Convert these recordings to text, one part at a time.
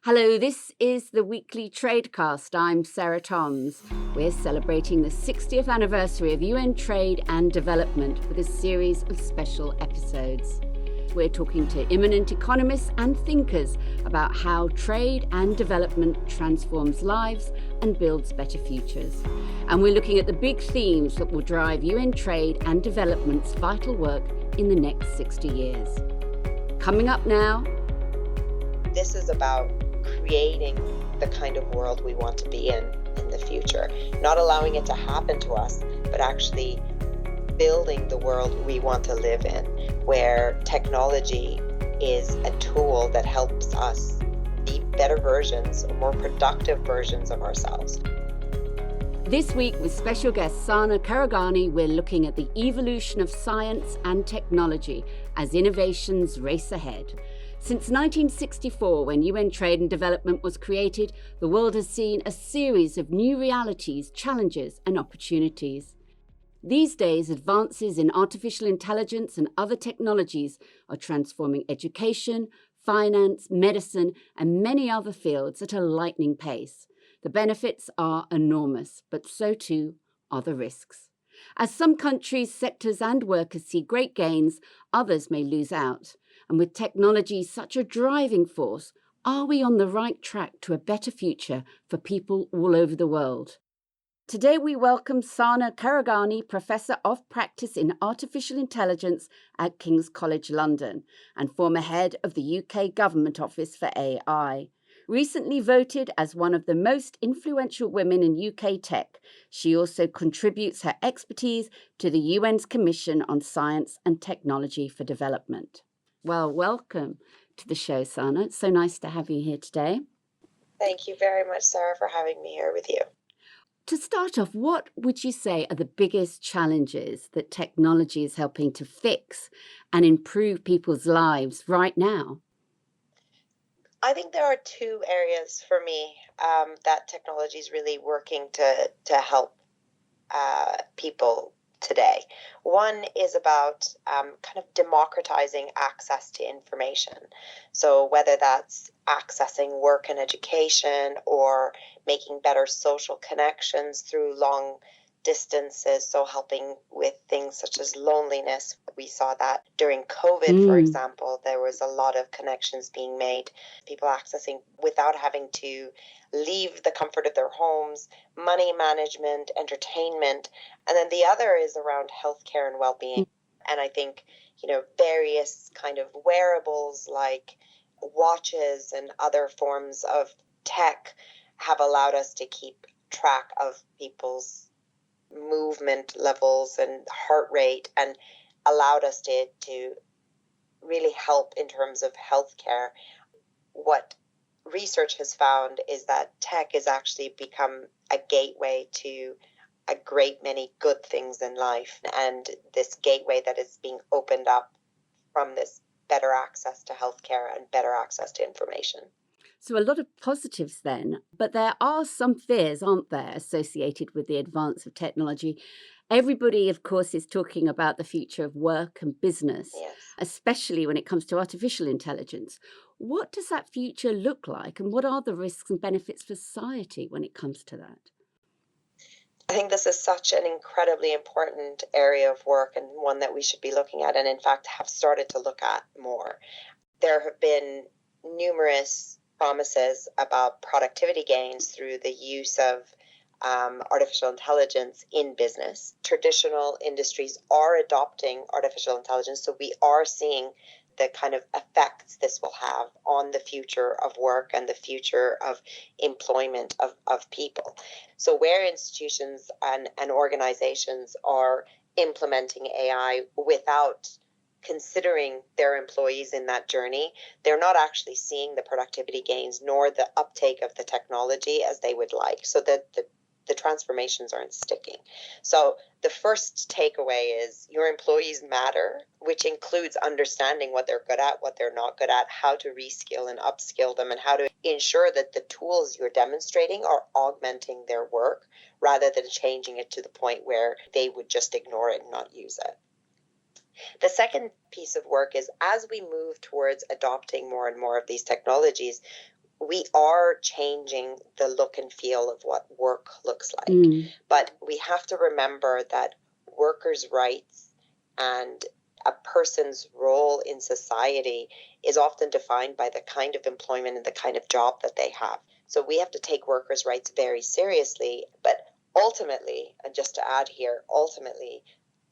Hello, this is the weekly Tradecast. I'm Sarah Toms. We're celebrating the 60th anniversary of UN Trade and Development with a series of special episodes. We're talking to eminent economists and thinkers about how trade and development transforms lives and builds better futures. And we're looking at the big themes that will drive UN Trade and Development's vital work in the next 60 years. Coming up now. This is about creating the kind of world we want to be in the future, not allowing it to happen to us, but actually building the world we want to live in, where technology is a tool that helps us be better versions or more productive versions of ourselves. This week with special guest Sana Khareghani, we're looking at the evolution of science and technology as innovations race ahead. Since 1964, when UN Trade and Development was created, the world has seen a series of new realities, challenges and opportunities. These days, advances in artificial intelligence and other technologies are transforming education, finance, medicine and many other fields at a lightning pace. The benefits are enormous, but so too are the risks. As some countries, sectors and workers see great gains, others may lose out. And with technology such a driving force, are we on the right track to a better future for people all over the world? Today we welcome Sana Khareghani, Professor of Practice in Artificial Intelligence at King's College London and former head of the UK Government Office for AI. Recently voted as one of the most influential women in UK tech, she also contributes her expertise to the UN's Commission on Science and Technology for Development. Well, welcome to the show, Sana. It's so nice to have you here today. Thank you very much, Sarah, for having me here with you. To start off, what would you say are the biggest challenges that technology is helping to fix and improve people's lives right now? I think there are two areas for me that technology is really working to help people today. One is about kind of democratizing access to information. So whether that's accessing work and education or making better social connections through long distances, so helping with things such as loneliness. We saw that during COVID, for example, there was a lot of connections being made, people accessing without having to leave the comfort of their homes, money management, entertainment. And then the other is around healthcare and well-being. And I think, various kind of wearables like watches and other forms of tech have allowed us to keep track of people's movement levels and heart rate and allowed us to really help in terms of healthcare. What research has found is that tech has actually become a gateway to a great many good things in life, and this gateway that is being opened up from this better access to healthcare and better access to information. So a lot of positives then, but there are some fears, aren't there, associated with the advance of technology. Everybody, of course, is talking about the future of work and business, Yes. especially when it comes to artificial intelligence. What does that future look like, and what are the risks and benefits for society when it comes to that? I think this is such an incredibly important area of work and one that we should be looking at, and in fact have started to look at more. There have been numerous promises about productivity gains through the use of artificial intelligence in business. Traditional industries are adopting artificial intelligence, so we are seeing the kind of effects this will have on the future of work and the future of employment of people. So where institutions and organizations are implementing AI without considering their employees in that journey, they're not actually seeing the productivity gains nor the uptake of the technology as they would like, so that the transformations aren't sticking. So the first takeaway is your employees matter, which includes understanding what they're good at, what they're not good at, how to reskill and upskill them, and how to ensure that the tools you're demonstrating are augmenting their work rather than changing it to the point where they would just ignore it and not use it. The second piece of work is, as we move towards adopting more and more of these technologies, we are changing the look and feel of what work looks like. But we have to remember that workers' rights and a person's role in society is often defined by the kind of employment and the kind of job that they have. So we have to take workers' rights very seriously. But ultimately, and just to add here, ultimately,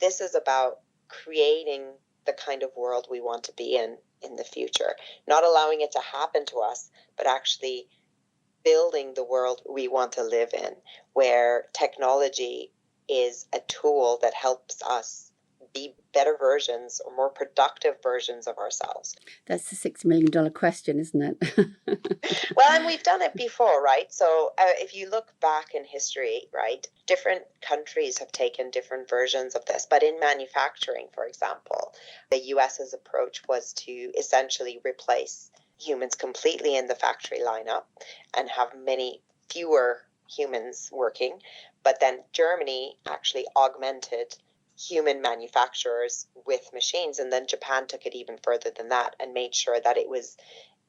this is about creating the kind of world we want to be in the future, not allowing it to happen to us, but actually building the world we want to live in, where technology is a tool that helps us be better versions or more productive versions of ourselves. That's the $6 million question, isn't it? Well, and we've done it before, right? So if you look back in history, right, different countries have taken different versions of this. But in manufacturing, for example, the US's approach was to essentially replace humans completely in the factory lineup and have many fewer humans working. But then Germany actually augmented human manufacturers with machines. And then Japan took it even further than that and made sure that it was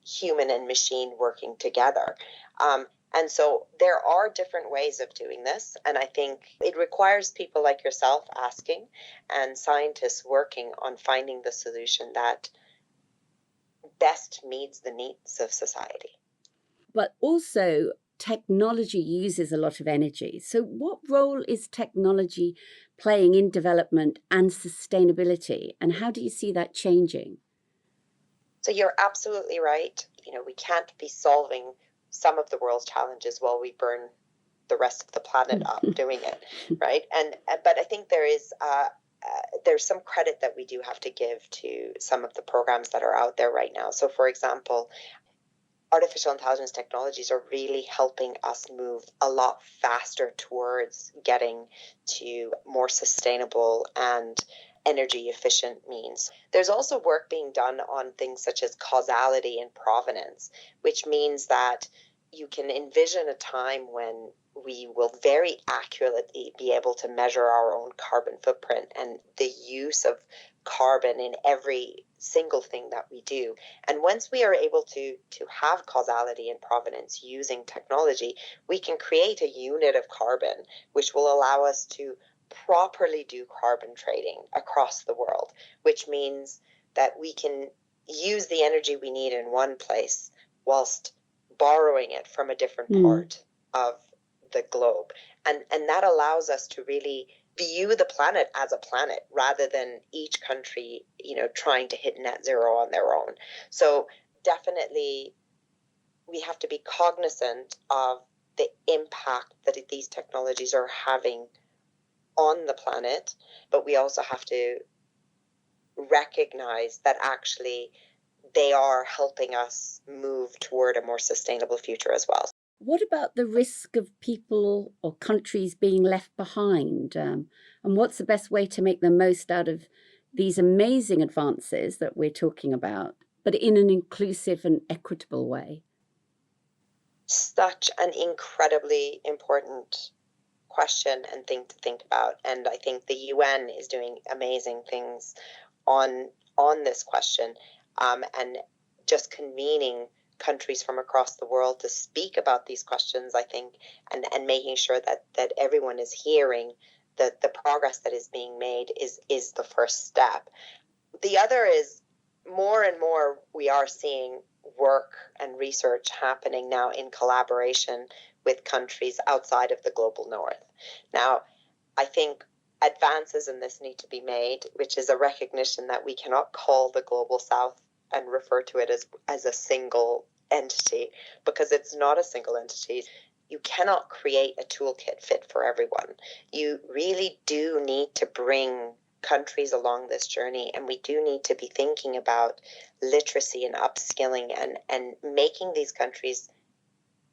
human and machine working together. And so there are different ways of doing this. And I think it requires people like yourself asking and scientists working on finding the solution that best meets the needs of society. But also, technology uses a lot of energy. So, what role is technology playing in development and sustainability? And how do you see that changing? So you're absolutely right. We can't be solving some of the world's challenges while we burn the rest of the planet up doing it, right? But I think there's some credit that we do have to give to some of the programs that are out there right now. So, for example, artificial intelligence technologies are really helping us move a lot faster towards getting to more sustainable and energy efficient means. There's also work being done on things such as causality and provenance, which means that you can envision a time when we will very accurately be able to measure our own carbon footprint and the use of carbon in every single thing that we do. And once we are able to have causality and provenance using technology, we can create a unit of carbon which will allow us to properly do carbon trading across the world, which means that we can use the energy we need in one place whilst borrowing it from a different part of the globe. And that allows us to really view the planet as a planet rather than each country, trying to hit net zero on their own. So definitely we have to be cognizant of the impact that these technologies are having on the planet, but we also have to recognize that actually they are helping us move toward a more sustainable future as well. What about the risk of people or countries being left behind? And what's the best way to make the most out of these amazing advances that we're talking about, but in an inclusive and equitable way? Such an incredibly important question and thing to think about. And I think the UN is doing amazing things on this question, and just convening countries from across the world to speak about these questions, I think, and making sure that everyone is hearing that the progress that is being made is the first step. The other is more and more we are seeing work and research happening now in collaboration with countries outside of the global north. Now, I think advances in this need to be made, which is a recognition that we cannot call the global south and refer to it as a single entity, because it's not a single entity. You cannot create a toolkit fit for everyone. You really do need to bring countries along this journey, and we do need to be thinking about literacy and upskilling and making these countries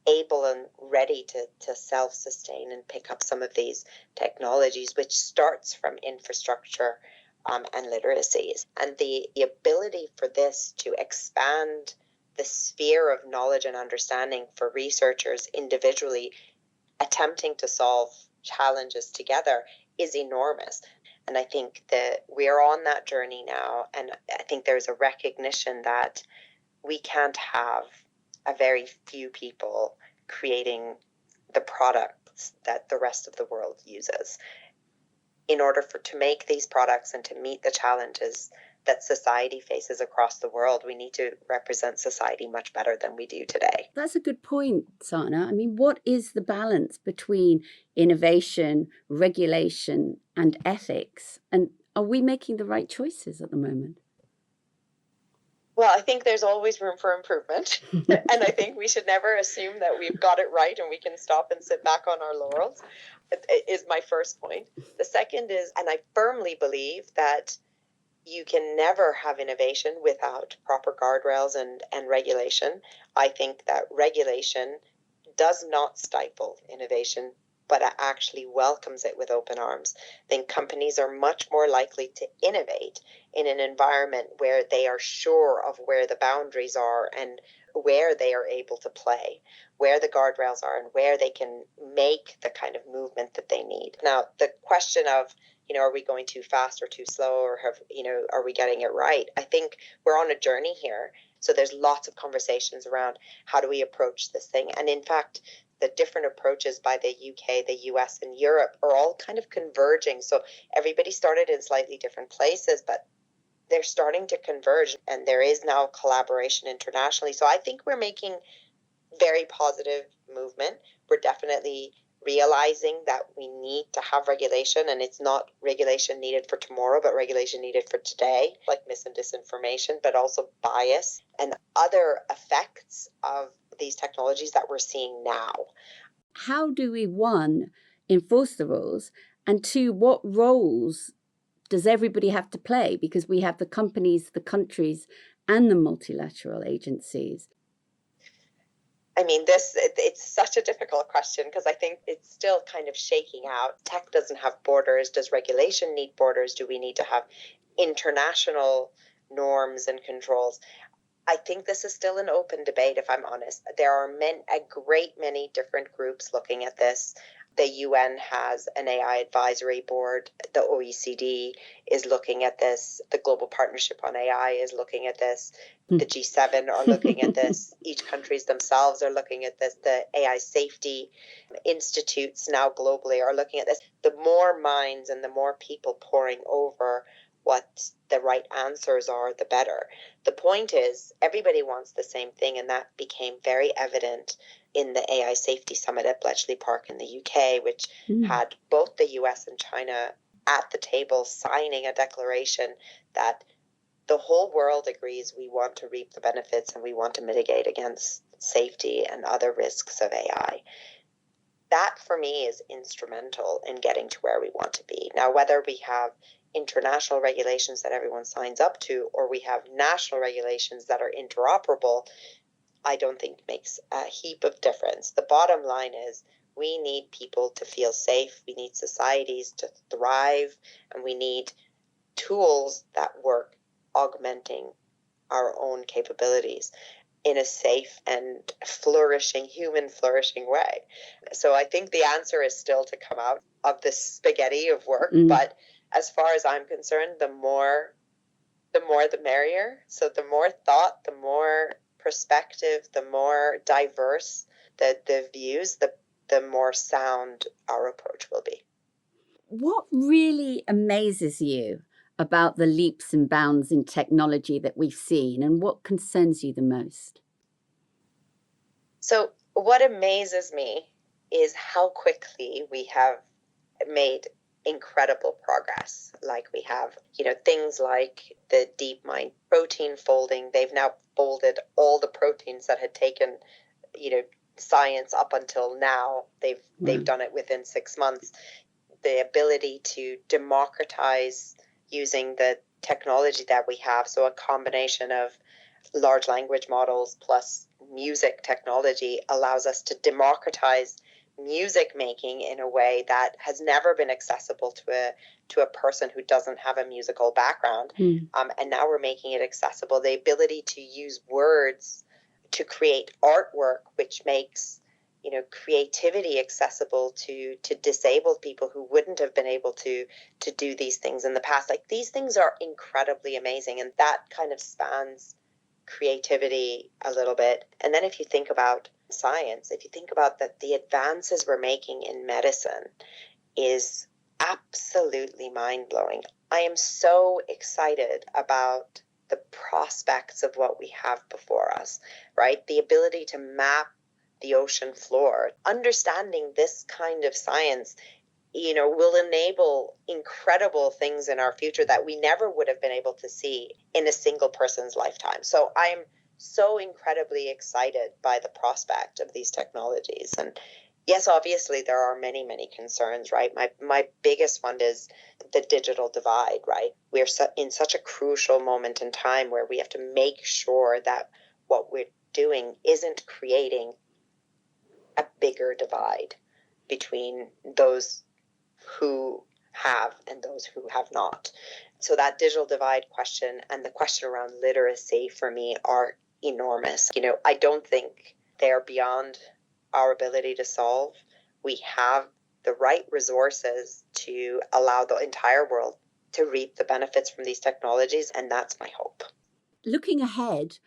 able and ready to self-sustain and pick up some of these technologies, which starts from infrastructure and literacies. And the ability for this to expand the sphere of knowledge and understanding for researchers individually attempting to solve challenges together is enormous. And I think that we're on that journey now. And I think there's a recognition that we can't have a very few people creating the products that the rest of the world uses. In order to make these products and to meet the challenges that society faces across the world, we need to represent society much better than we do today. That's a good point, Sana. I mean, what is the balance between innovation, regulation, and ethics? And are we making the right choices at the moment? Well, I think there's always room for improvement. And I think we should never assume that we've got it right and we can stop and sit back on our laurels, is my first point. The second is, and I firmly believe that you can never have innovation without proper guardrails and regulation. I think that regulation does not stifle innovation, but it actually welcomes it with open arms. I think companies are much more likely to innovate in an environment where they are sure of where the boundaries are and where they are able to play, where the guardrails are, and where they can make the kind of movement that they need. Now, the question of, are we going too fast or too slow, or are we getting it right? I think we're on a journey here. So there's lots of conversations around how do we approach this thing. And in fact, the different approaches by the UK, the US, and Europe are all kind of converging. So everybody started in slightly different places, but they're starting to converge, and there is now collaboration internationally. So I think we're making very positive movement. We're definitely realizing that we need to have regulation, and it's not regulation needed for tomorrow, but regulation needed for today, like mis and disinformation, but also bias and other effects of these technologies that we're seeing now. How do we, one, enforce the rules, and two, what roles does everybody have to play? Because we have the companies, the countries, and the multilateral agencies. I mean, it's such a difficult question because I think it's still kind of shaking out. Tech doesn't have borders. Does regulation need borders? Do we need to have international norms and controls? I think this is still an open debate, if I'm honest. There are a great many different groups looking at this. The UN has an AI advisory board. The OECD is looking at this. The Global Partnership on AI is looking at this. The G7 are looking at this. Each countries themselves are looking at this. The AI safety institutes now globally are looking at this. The more minds and the more people poring over what the right answers are, the better. The point is, everybody wants the same thing, and that became very evident in the AI Safety Summit at Bletchley Park in the UK, which had both the US and China at the table signing a declaration that the whole world agrees we want to reap the benefits and we want to mitigate against safety and other risks of AI. That, for me, is instrumental in getting to where we want to be. Now, whether we have international regulations that everyone signs up to, or we have national regulations that are interoperable, I don't think makes a heap of difference. The bottom line is we need people to feel safe, we need societies to thrive, and we need tools that work augmenting our own capabilities in a safe and human flourishing way. So I think the answer is still to come out of this spaghetti of work, but as far as I'm concerned, the more the merrier. So the more thought, the more perspective, the more diverse the views, the more sound our approach will be. What really amazes you about the leaps and bounds in technology that we've seen, and what concerns you the most? So what amazes me is how quickly we have made incredible progress. Like we have, things like the DeepMind protein folding. They've now folded all the proteins that had taken, science up until now. They've done it within 6 months. The ability to democratize using the technology that we have. So a combination of large language models plus music technology allows us to democratize music making in a way that has never been accessible to a person who doesn't have a musical background. And now we're making it accessible. The ability to use words to create artwork, which makes creativity accessible to disabled people who wouldn't have been able to do these things in the past. Like, these things are incredibly amazing, and that kind of spans creativity a little bit. And then if you think about science, if you think about that the advances we're making in medicine is absolutely mind-blowing. I am so excited about the prospects of what we have before us, right? The ability to map the ocean floor, understanding this kind of science, will enable incredible things in our future that we never would have been able to see in a single person's lifetime. So I'm so incredibly excited by the prospect of these technologies. And yes, obviously there are many, many concerns, right? My biggest one is the digital divide, right? We're in such a crucial moment in time where we have to make sure that what we're doing isn't creating a bigger divide between those who have and those who have not. So that digital divide question and the question around literacy for me are enormous. I don't think they're beyond our ability to solve. We have the right resources to allow the entire world to reap the benefits from these technologies, and that's my hope. Looking ahead,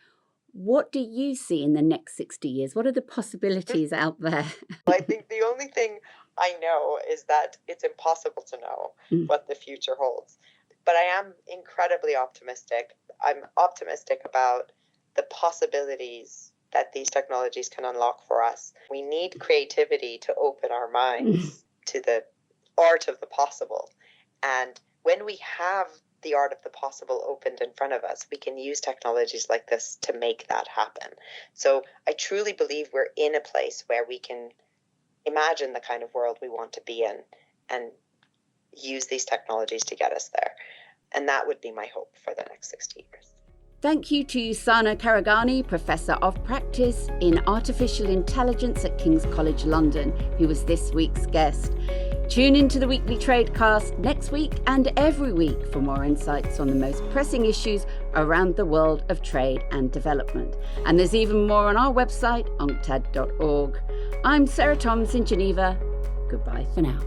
what do you see in the next 60 years? What are the possibilities out there? I think the only thing I know is that it's impossible to know what the future holds. But I am incredibly optimistic. I'm optimistic about the possibilities that these technologies can unlock for us. We need creativity to open our minds to the art of the possible. And when we have the art of the possible opened in front of us, we can use technologies like this to make that happen. So I truly believe we're in a place where we can imagine the kind of world we want to be in and use these technologies to get us there. And that would be my hope for the next 60 years. Thank you to Sana Khareghani, Professor of Practice in Artificial Intelligence at King's College London, who was this week's guest. Tune into the weekly Tradecast next week and every week for more insights on the most pressing issues around the world of trade and development. And there's even more on our website, unctad.org. I'm Sarah Toms in Geneva. Goodbye for now.